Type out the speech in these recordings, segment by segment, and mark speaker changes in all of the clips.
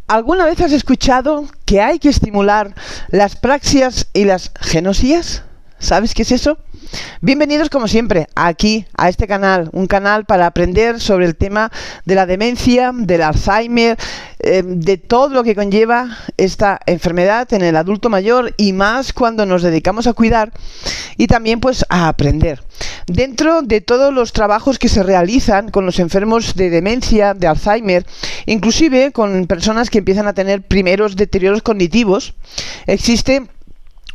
Speaker 1: ¿Alguna vez has escuchado que hay que estimular las praxias y las genosías? ¿Sabes qué es eso? Bienvenidos como siempre aquí a este canal, un canal para aprender sobre el tema de la demencia, del Alzheimer, de todo lo que conlleva esta enfermedad en el adulto mayor y más cuando nos dedicamos a cuidar y también pues a aprender. Dentro de todos los trabajos que se realizan con los enfermos de demencia, de Alzheimer, inclusive con personas que empiezan a tener primeros deterioros cognitivos, existe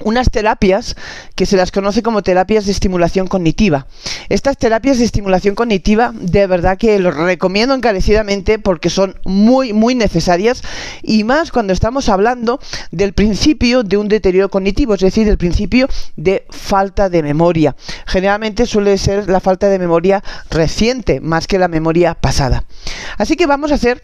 Speaker 1: unas terapias que se las conoce como terapias de estimulación cognitiva. Estas terapias de estimulación cognitiva de verdad que los recomiendo encarecidamente porque son muy necesarias y más cuando estamos hablando del principio de un deterioro cognitivo, es decir, del principio de falta de memoria. Generalmente suele ser la falta de memoria reciente más que la memoria pasada. Así que vamos a hacer...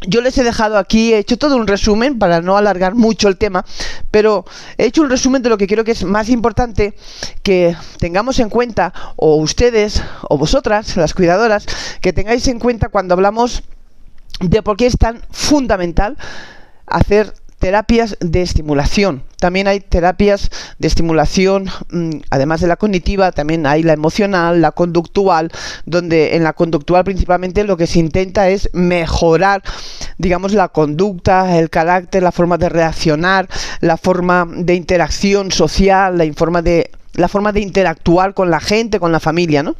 Speaker 1: Yo les he dejado aquí, he hecho todo un resumen para no alargar mucho el tema, pero he hecho un resumen de lo que creo que es más importante que tengamos en cuenta, o ustedes, o vosotras, las cuidadoras, que tengáis en cuenta cuando hablamos de por qué es tan fundamental hacer terapias de estimulación. También hay terapias de estimulación, además de la cognitiva, también hay la emocional, la conductual, donde en la conductual principalmente lo que se intenta es mejorar, digamos, la conducta, el carácter, la forma de reaccionar, la forma de interacción social, la forma de interactuar con la gente, con la familia, ¿no?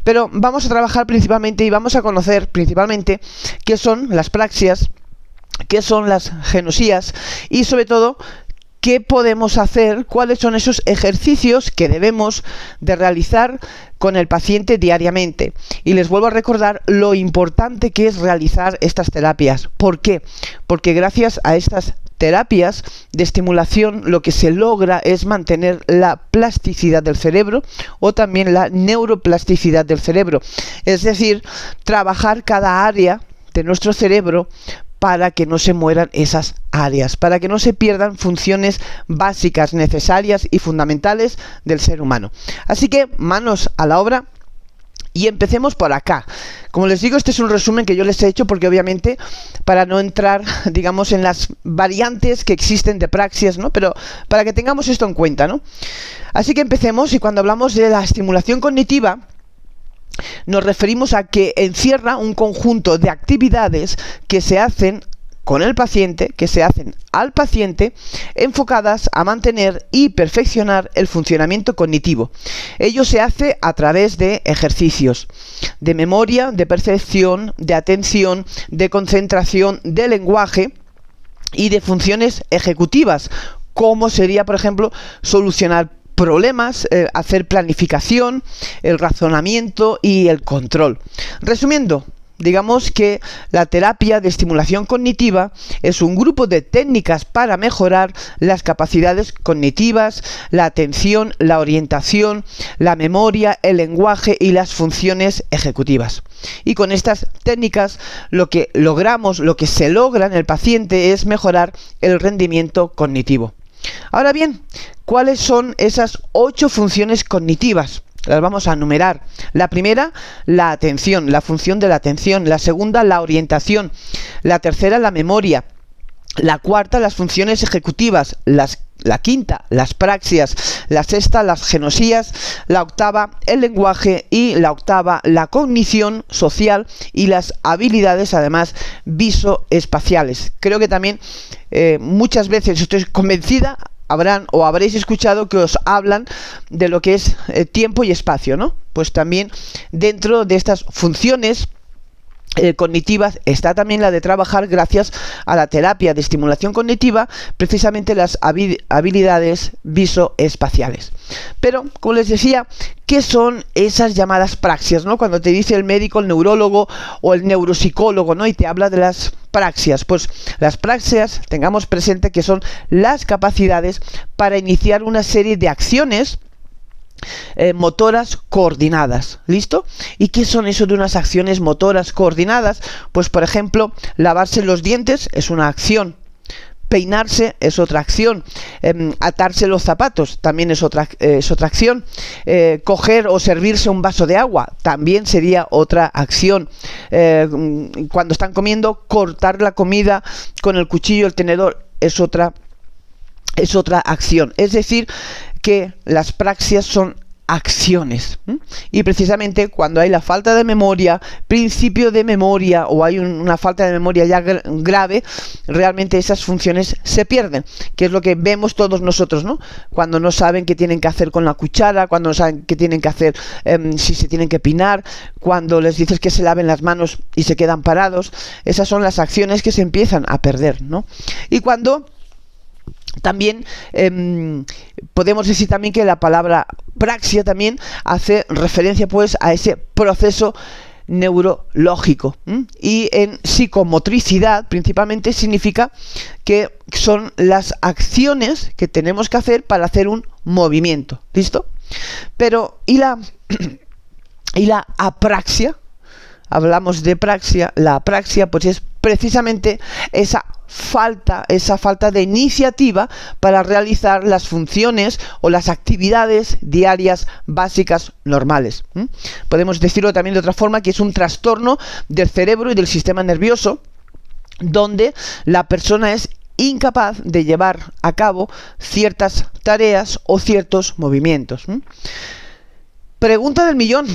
Speaker 1: Pero vamos a trabajar principalmente y vamos a conocer principalmente qué son las praxias, qué son las genosías y sobre todo qué podemos hacer, cuáles son esos ejercicios que debemos de realizar con el paciente diariamente. Y les vuelvo a recordar lo importante que es realizar estas terapias. ¿Por qué? Porque gracias a estas terapias de estimulación lo que se logra es mantener la plasticidad del cerebro o también la neuroplasticidad del cerebro. Es decir, trabajar cada área de nuestro cerebro para que no se mueran esas áreas, para que no se pierdan funciones básicas, necesarias y fundamentales del ser humano. Así que manos a la obra y empecemos por acá. Como les digo, este es un resumen que yo les he hecho porque obviamente para no entrar, digamos, en las variantes que existen de praxias, ¿no? Pero para que tengamos esto en cuenta, ¿no? Así que empecemos y cuando hablamos de la estimulación cognitiva, nos referimos a que encierra un conjunto de actividades que se hacen con el paciente, que se hacen al paciente, enfocadas a mantener y perfeccionar el funcionamiento cognitivo. Ello se hace a través de ejercicios de memoria, de percepción, de atención, de concentración, de lenguaje y de funciones ejecutivas, como sería, por ejemplo, solucionar problemas, hacer planificación, el razonamiento y el control. Resumiendo, digamos que la terapia de estimulación cognitiva es un grupo de técnicas para mejorar las capacidades cognitivas, la atención, la orientación, la memoria, el lenguaje y las funciones ejecutivas. Y con estas técnicas lo que logramos, lo que se logra en el paciente es mejorar el rendimiento cognitivo. Ahora bien, ¿cuáles son esas 8 funciones cognitivas? Las vamos a enumerar. La primera, la atención, la función de la atención. La segunda, la orientación. La tercera, la memoria. La cuarta, las funciones ejecutivas. La quinta, las praxias. La sexta, las genosías. La octava, el lenguaje. Y la octava, la cognición social y las habilidades, además, visoespaciales. Creo que también muchas veces, estoy convencida, habréis escuchado que os hablan de lo que es tiempo y espacio, ¿no? Pues también dentro de estas funciones cognitivas está también la de trabajar gracias a la terapia de estimulación cognitiva precisamente las habilidades visoespaciales. Pero, como les decía, ¿qué son esas llamadas praxias, ¿no? Cuando te dice el médico, el neurólogo o el neuropsicólogo, ¿no? Y te habla de las praxias. Pues las praxias, tengamos presente que son las capacidades para iniciar una serie de acciones motoras coordinadas. ¿Listo? ¿Y qué son eso de unas acciones motoras coordinadas? Pues por ejemplo, lavarse los dientes es una acción. Peinarse es otra acción. Atarse los zapatos también es otra acción. Coger o servirse un vaso de agua también sería otra acción. Cuando están comiendo, cortar la comida con el cuchillo, el tenedor, es otra acción. Es decir, que las praxias son acciones. Y precisamente cuando hay la falta de memoria, principio de memoria, o hay una falta de memoria ya grave, realmente esas funciones se pierden, que es lo que vemos todos nosotros, ¿no? Cuando no saben qué tienen que hacer con la cuchara, cuando no saben qué tienen que hacer, si se tienen que pinar, cuando les dices que se laven las manos y se quedan parados. Esas son las acciones que se empiezan a perder, ¿no? Y cuando también podemos decir también que la palabra praxia también hace referencia pues a ese proceso neurológico, y en psicomotricidad principalmente significa que son las acciones que tenemos que hacer para hacer un movimiento. ¿Listo? Pero ¿y la apraxia? Hablamos de praxia. La apraxia pues es precisamente esa falta de iniciativa para realizar las funciones o las actividades diarias básicas normales. Podemos decirlo también de otra forma, que es un trastorno del cerebro y del sistema nervioso, donde la persona es incapaz de llevar a cabo ciertas tareas o ciertos movimientos. Pregunta del millón: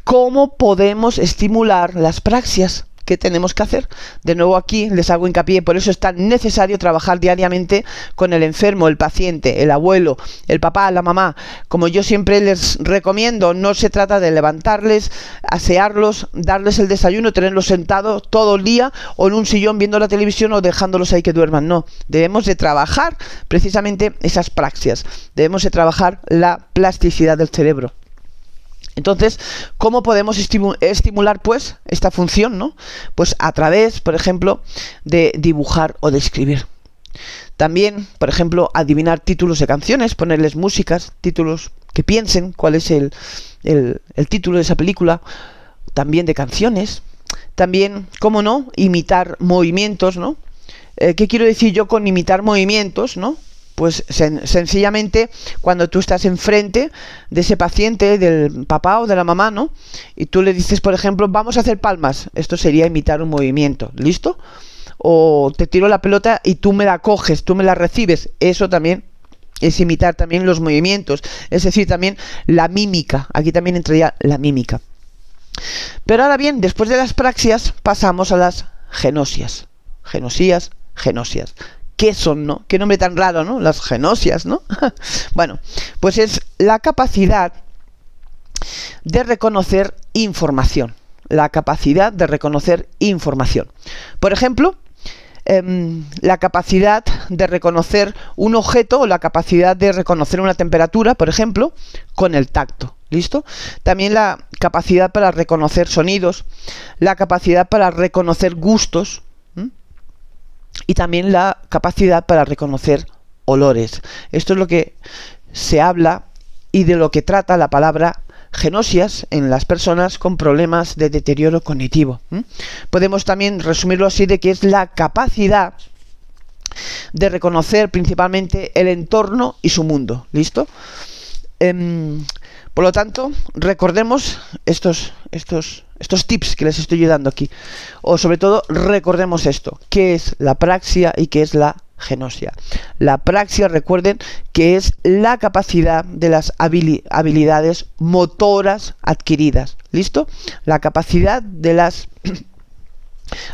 Speaker 1: ¿cómo podemos estimular las praxias? ¿Qué tenemos que hacer? De nuevo aquí les hago hincapié, por eso es tan necesario trabajar diariamente con el enfermo, el paciente, el abuelo, el papá, la mamá. Como yo siempre les recomiendo, no se trata de levantarles, asearlos, darles el desayuno, tenerlos sentados todo el día o en un sillón viendo la televisión o dejándolos ahí que duerman. No, debemos de trabajar precisamente esas praxias, debemos de trabajar la plasticidad del cerebro. Entonces, ¿cómo podemos estimular pues esta función, ¿no? Pues a través, por ejemplo, de dibujar o de escribir. También, por ejemplo, adivinar títulos de canciones, ponerles músicas, títulos que piensen cuál es el título de esa película, también de canciones. También, ¿cómo no?, imitar movimientos, ¿no? ¿Qué quiero decir yo con imitar movimientos, no? Pues sencillamente cuando tú estás enfrente de ese paciente, del papá o de la mamá, ¿no? Y tú le dices, por ejemplo, vamos a hacer palmas. Esto sería imitar un movimiento. ¿Listo? O te tiro la pelota y tú me la coges, tú me la recibes. Eso también es imitar también los movimientos. Es decir, también la mímica. Aquí también entraría la mímica. Pero ahora bien, después de las praxias pasamos a las genosias. Genosias. ¿Qué son, no? Qué nombre tan raro, ¿no? Las genosias, ¿no? Bueno, pues es la capacidad de reconocer información. La capacidad de reconocer información. Por ejemplo, la capacidad de reconocer un objeto o la capacidad de reconocer una temperatura, por ejemplo, con el tacto. ¿Listo? También la capacidad para reconocer sonidos, la capacidad para reconocer gustos, y también la capacidad para reconocer olores. Esto es lo que se habla y de lo que trata la palabra genosias en las personas con problemas de deterioro cognitivo. Podemos también resumirlo así, de que es la capacidad de reconocer principalmente el entorno y su mundo. ¿Listo? Por lo tanto, recordemos estos tips que les estoy dando aquí. O sobre todo, recordemos esto. ¿Qué es la praxia y qué es la genosia? La praxia, recuerden, que es la capacidad de las habilidades motoras adquiridas. ¿Listo? La capacidad de las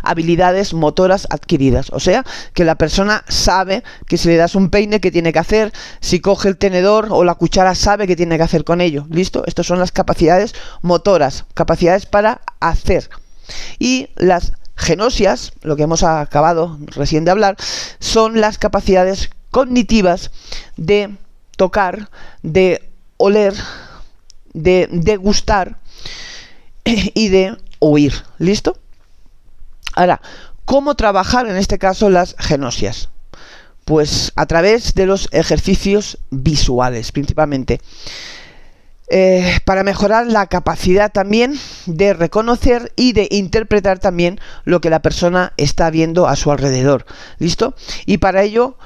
Speaker 1: habilidades motoras adquiridas, o sea, que la persona sabe que si le das un peine, ¿qué tiene que hacer? Si coge el tenedor o la cuchara, sabe qué tiene que hacer con ello. ¿Listo? Estas son las capacidades motoras, capacidades para hacer. Y las genosias, lo que hemos acabado recién de hablar, son las capacidades cognitivas de tocar, de oler, de degustar y de oír. ¿Listo? Ahora, ¿cómo trabajar en este caso las genosias? Pues a través de los ejercicios visuales, principalmente. para mejorar la capacidad también de reconocer y de interpretar también lo que la persona está viendo a su alrededor. ¿Listo? Y para ello,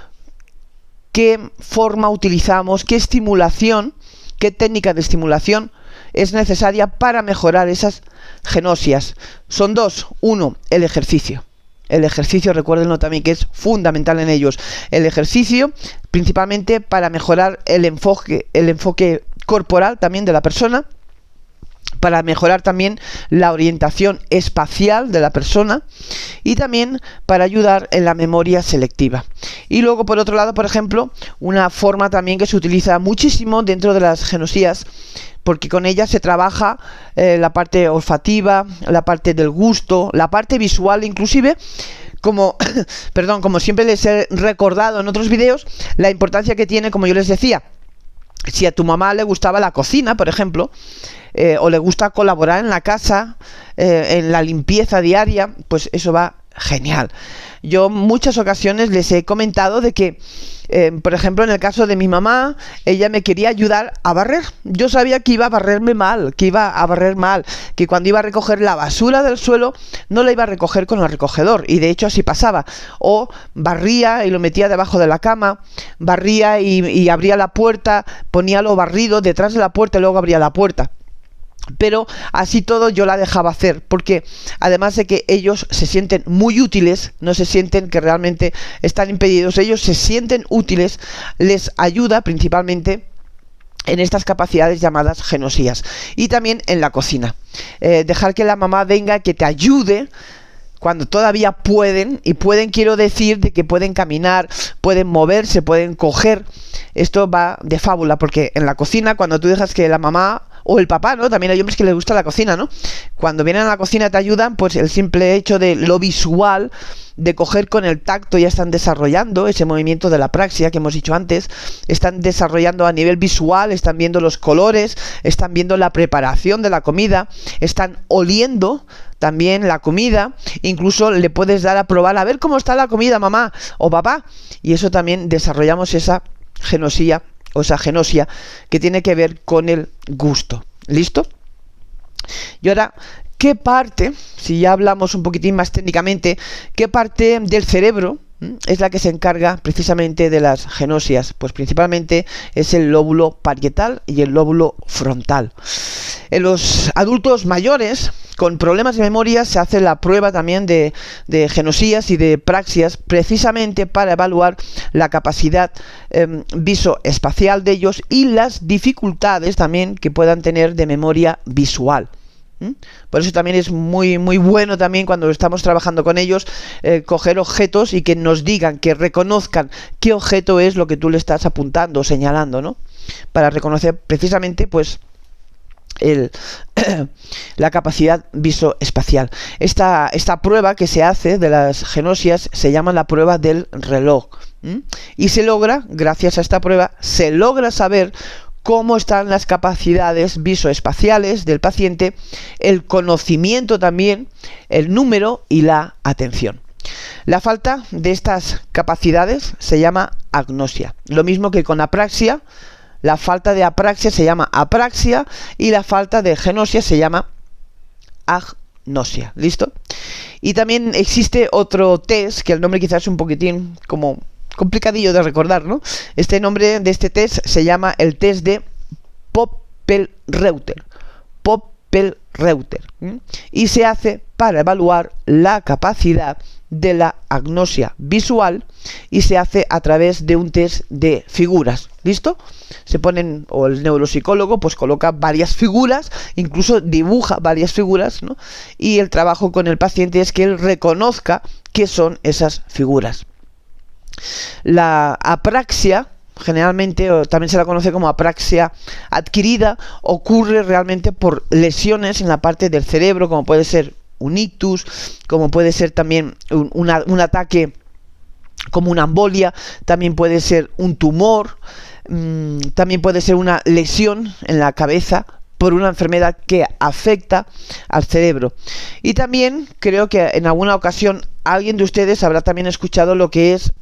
Speaker 1: ¿qué forma utilizamos? ¿Qué estimulación? ¿Qué técnica de estimulación es necesaria para mejorar esas genosias? Son dos. Uno, el ejercicio. El ejercicio, recuérdenlo también, que es fundamental en ellos. El ejercicio, principalmente para mejorar el enfoque corporal también de la persona, para mejorar también la orientación espacial de la persona y también para ayudar en la memoria selectiva. Y luego, por otro lado, por ejemplo, una forma también que se utiliza muchísimo dentro de las genosías, porque con ella se trabaja la parte olfativa, la parte del gusto, la parte visual inclusive, como, perdón, como siempre les he recordado en otros vídeos, la importancia que tiene, como yo les decía, si a tu mamá le gustaba la cocina, por ejemplo, o le gusta colaborar en la casa, en la limpieza diaria, pues eso va genial. Yo en muchas ocasiones les he comentado de que, por ejemplo, en el caso de mi mamá, ella me quería ayudar a barrer. Yo sabía que iba a barrerme mal, que iba a barrer mal, que cuando iba a recoger la basura del suelo no la iba a recoger con el recogedor, y de hecho así pasaba. O barría y lo metía debajo de la cama, barría y abría la puerta, ponía lo barrido detrás de la puerta y luego abría la puerta. Pero así todo yo la dejaba hacer, porque además de que ellos se sienten muy útiles, no se sienten que realmente están impedidos, ellos se sienten útiles, les ayuda principalmente en estas capacidades llamadas genosías. Y también en la cocina, dejar que la mamá venga, que te ayude cuando todavía pueden, y pueden quiero decir de que pueden caminar, pueden moverse, pueden coger. Esto va de fábula, porque en la cocina, cuando tú dejas que la mamá o el papá, ¿no? También hay hombres que les gusta la cocina, ¿no? Cuando vienen a la cocina te ayudan, pues el simple hecho de lo visual, de coger con el tacto, ya están desarrollando ese movimiento de la apraxia que hemos dicho antes, están desarrollando a nivel visual, están viendo los colores, están viendo la preparación de la comida, están oliendo también la comida, incluso le puedes dar a probar, a ver cómo está la comida, mamá o papá, y eso también desarrollamos esa genosía, o esa genosia que tiene que ver con el gusto. ¿Listo? Y ahora, ¿qué parte, si ya hablamos un poquitín más técnicamente, qué parte del cerebro es la que se encarga precisamente de las genosias? Pues principalmente es el lóbulo parietal y el lóbulo frontal. En los adultos mayores con problemas de memoria se hace la prueba también de genosías y de praxias, precisamente para evaluar la capacidad visoespacial de ellos y las dificultades también que puedan tener de memoria visual. Por eso también es muy bueno también cuando estamos trabajando con ellos coger objetos y que nos digan, que reconozcan qué objeto es lo que tú le estás apuntando o señalando, ¿no? Para reconocer precisamente pues la capacidad visoespacial. Esta prueba que se hace de las genosias se llama la prueba del reloj. Y se logra, gracias a esta prueba, se logra saber cómo están las capacidades visoespaciales del paciente, el conocimiento también, el número y la atención. La falta de estas capacidades se llama agnosia. Lo mismo que con apraxia, la falta de apraxia se llama apraxia y la falta de genosia se llama agnosia. ¿Listo? Y también existe otro test, que el nombre quizás es un poquitín como complicadillo de recordar, ¿no? Este nombre de este test se llama el test de Poppel-Reuter. Poppel-Reuter. Y se hace para evaluar la capacidad de la agnosia visual y se hace a través de un test de figuras. ¿Listo? Se ponen, o el neuropsicólogo pues coloca varias figuras, incluso dibuja varias figuras, ¿no? Y el trabajo con el paciente es que él reconozca qué son esas figuras. La apraxia, generalmente, o también se la conoce como apraxia adquirida, ocurre realmente por lesiones en la parte del cerebro, como puede ser un ictus, como puede ser también un ataque como una embolia, también puede ser un tumor, también puede ser una lesión en la cabeza por una enfermedad que afecta al cerebro. Y también creo que en alguna ocasión alguien de ustedes habrá también escuchado lo que es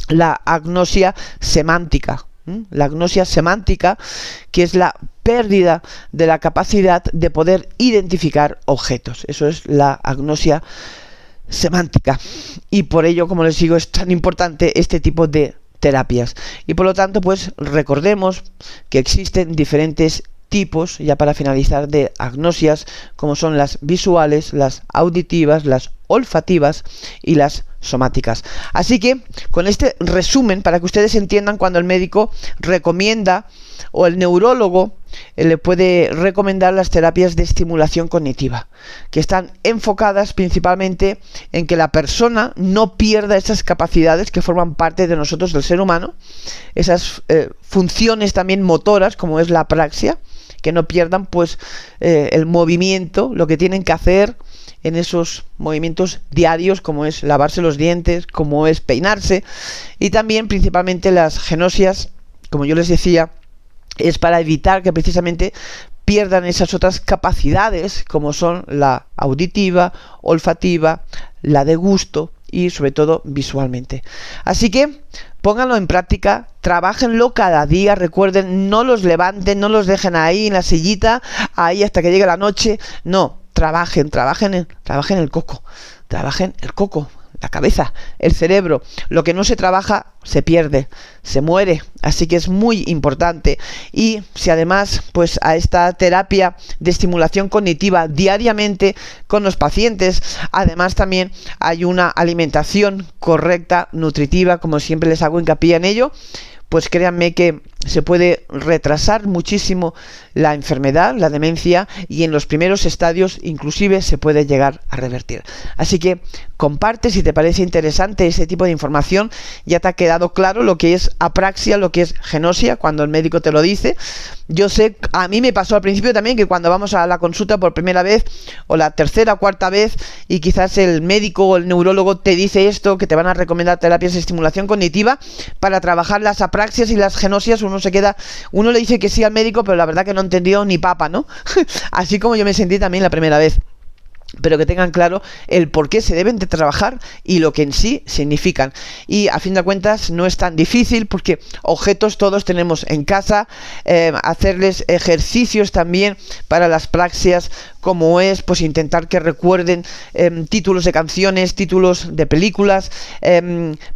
Speaker 1: la agnosia semántica. La agnosia semántica, que es la pérdida de la capacidad de poder identificar objetos. Eso es la agnosia semántica. Y por ello, como les digo, es tan importante este tipo de terapias. Y por lo tanto, pues recordemos que existen diferentes tipos, ya para finalizar, de agnosias, como son las visuales, las auditivas, las olfativas y las somáticas. Así que con este resumen, para que ustedes entiendan, cuando el médico recomienda o el neurólogo le puede recomendar las terapias de estimulación cognitiva, que están enfocadas principalmente en que la persona no pierda esas capacidades que forman parte de nosotros, del ser humano, esas funciones también motoras, como es la apraxia, que no pierdan pues el movimiento, lo que tienen que hacer en esos movimientos diarios, como es lavarse los dientes, como es peinarse, y también principalmente las genosias, como yo les decía, es para evitar que precisamente pierdan esas otras capacidades, como son la auditiva, olfativa, la de gusto y sobre todo visualmente. Así que pónganlo en práctica, trabájenlo cada día, recuerden, no los levanten, no los dejen ahí en la sillita, ahí hasta que llegue la noche, no, trabajen el coco, la cabeza, el cerebro. Lo que no se trabaja se pierde, se muere, así que es muy importante. Y si además pues a esta terapia de estimulación cognitiva diariamente con los pacientes, además también hay una alimentación correcta, nutritiva, como siempre les hago hincapié en ello, pues créanme que se puede retrasar muchísimo la enfermedad, la demencia, y en los primeros estadios inclusive se puede llegar a revertir. Así que comparte si te parece interesante ese tipo de información. Ya te ha quedado claro lo que es apraxia, lo que es gnosia, cuando el médico te lo dice. Yo sé, a mí me pasó al principio también, que cuando vamos a la consulta por primera vez, o la tercera o cuarta vez, y quizás el médico o el neurólogo te dice esto, que te van a recomendar terapias de estimulación cognitiva para trabajar las apraxias y las genosias, uno le dice que sí al médico, pero la verdad que no entendió ni papa, ¿no? Así como yo me sentí también la primera vez. Pero que tengan claro el por qué se deben de trabajar y lo que en sí significan. Y a fin de cuentas no es tan difícil, porque objetos todos tenemos en casa, hacerles ejercicios también para las praxias, como es pues intentar que recuerden títulos de canciones, títulos de películas,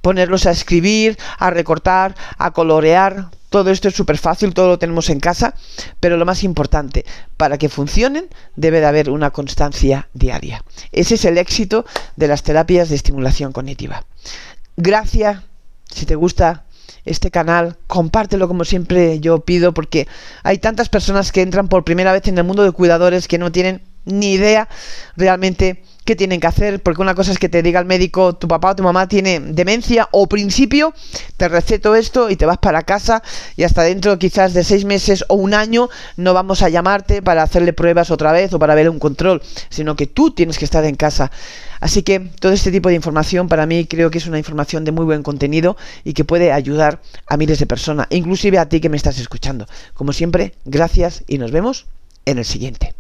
Speaker 1: ponerlos a escribir, a recortar, a colorear. Todo esto es súper fácil, todo lo tenemos en casa, pero lo más importante, para que funcionen, debe de haber una constancia diaria. Ese es el éxito de las terapias de estimulación cognitiva. Gracias, si te gusta este canal, compártelo como siempre yo pido, porque hay tantas personas que entran por primera vez en el mundo de cuidadores que no tienen ni idea realmente qué tienen que hacer, porque una cosa es que te diga el médico, tu papá o tu mamá tiene demencia, o principio, te receto esto y te vas para casa, y hasta dentro quizás de 6 meses o un año no vamos a llamarte para hacerle pruebas otra vez o para ver un control, sino que tú tienes que estar en casa. Así que todo este tipo de información para mí creo que es una información de muy buen contenido y que puede ayudar a miles de personas, inclusive a ti que me estás escuchando. Como siempre, gracias y nos vemos en el siguiente.